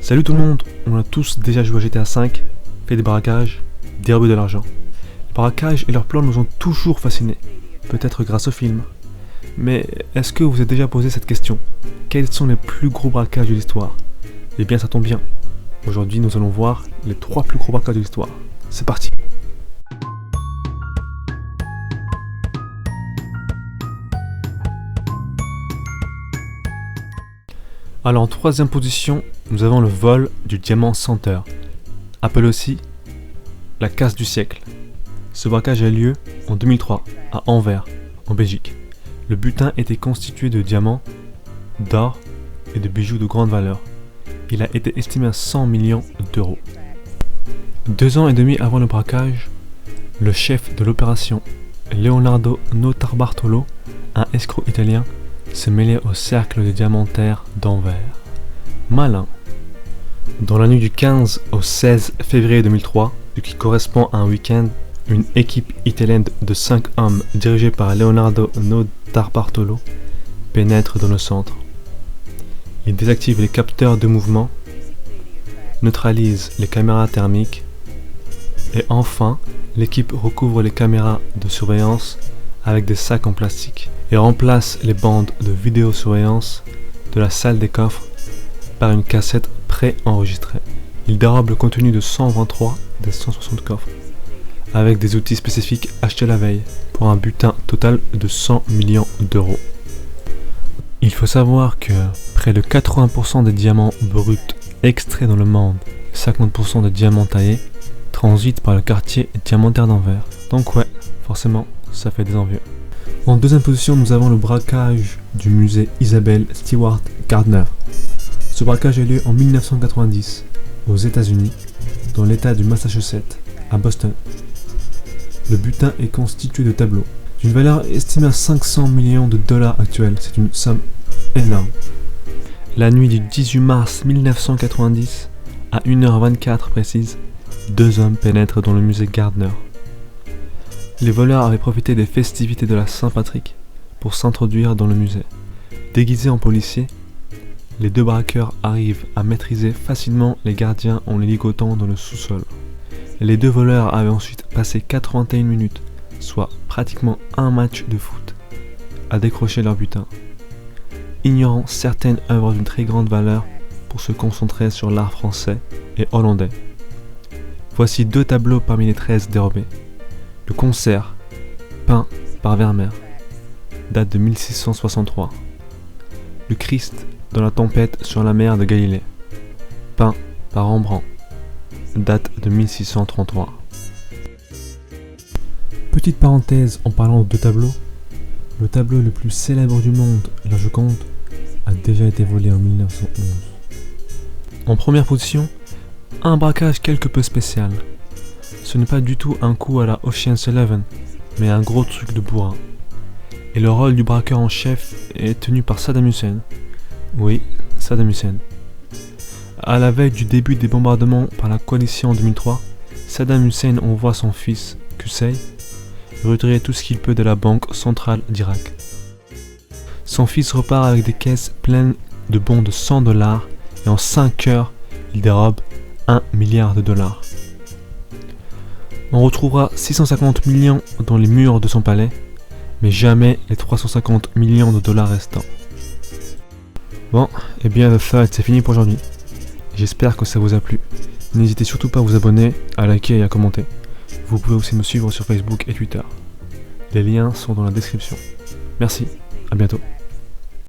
Salut tout le monde, on a tous déjà joué à GTA V, fait des braquages, dérobé de l'argent. Les braquages et leurs plans nous ont toujours fascinés, peut-être grâce au film. Mais est-ce que vous vous êtes déjà posé cette question? Quels sont les plus gros braquages de l'histoire? Eh bien ça tombe bien, aujourd'hui nous allons voir les 3 plus gros braquages de l'histoire. C'est parti! Alors en troisième position, nous avons le vol du Diamant Center, appelé aussi la casse du siècle. Ce braquage a lieu en 2003 à Anvers, en Belgique. Le butin était constitué de diamants, d'or et de bijoux de grande valeur. Il a été estimé à 100 millions d'euros. 2 ans et demi avant le braquage, le chef de l'opération, Leonardo Notarbartolo, un escroc italien, s'est mêlé au cercle des diamantaires d'Anvers. Malin. Dans la nuit du 15 au 16 février 2003, ce qui correspond à un week-end, une équipe italienne de 5 hommes dirigée par Leonardo Notarbartolo pénètre dans le centre. Il désactive les capteurs de mouvement, neutralise les caméras thermiques et enfin, l'équipe recouvre les caméras de surveillance avec des sacs en plastique et remplace les bandes de vidéosurveillance de la salle des coffres par une cassette pré-enregistrée. Il dérobe le contenu de 123 des 160 coffres avec des outils spécifiques achetés la veille pour un butin total de 100 millions d'euros. Il faut savoir que près de 80% des diamants bruts extraits dans le monde et 50% des diamants taillés transitent par le quartier diamantaire d'Anvers. Donc ouais, forcément, ça fait des envieux. En deuxième position, nous avons le braquage du musée Isabelle Stewart Gardner. Ce braquage a lieu en 1990 aux États-Unis, dans l'État du Massachusetts, à Boston. Le butin est constitué de tableaux, d'une valeur estimée à 500 millions de dollars actuels. C'est une somme énorme. La nuit du 18 mars 1990, à 1h24 précise, 2 hommes pénètrent dans le musée Gardner. Les voleurs avaient profité des festivités de la Saint-Patrick pour s'introduire dans le musée. Déguisés en policiers, les 2 braqueurs arrivent à maîtriser facilement les gardiens en les ligotant dans le sous-sol. Les 2 voleurs avaient ensuite passé 81 minutes, soit pratiquement un match de foot, à décrocher leur butin, ignorant certaines œuvres d'une très grande valeur pour se concentrer sur l'art français et hollandais. Voici 2 tableaux parmi les 13 dérobés. Le concert, peint par Vermeer, date de 1663. Le Christ dans la tempête sur la mer de Galilée, peint par Rembrandt, date de 1633. Petite parenthèse en parlant de 2 tableaux, le tableau le plus célèbre du monde, la Joconde, a déjà été volé en 1911. En première position, un braquage quelque peu spécial. Ce n'est pas du tout un coup à la Ocean's 11, mais un gros truc de bourrin. Et le rôle du braqueur en chef est tenu par Saddam Hussein. Oui, Saddam Hussein. À la veille du début des bombardements par la coalition en 2003, Saddam Hussein envoie son fils, Qusay, retirer tout ce qu'il peut de la banque centrale d'Irak. Son fils repart avec des caisses pleines de bons de 100 $ et en 5 heures, il dérobe 1 milliard de dollars. On retrouvera 650 millions dans les murs de son palais, mais jamais les 350 millions de dollars restants. Bon, et bien The Third, c'est fini pour aujourd'hui. J'espère que ça vous a plu. N'hésitez surtout pas à vous abonner, à liker et à commenter. Vous pouvez aussi me suivre sur Facebook et Twitter. Les liens sont dans la description. Merci, à bientôt.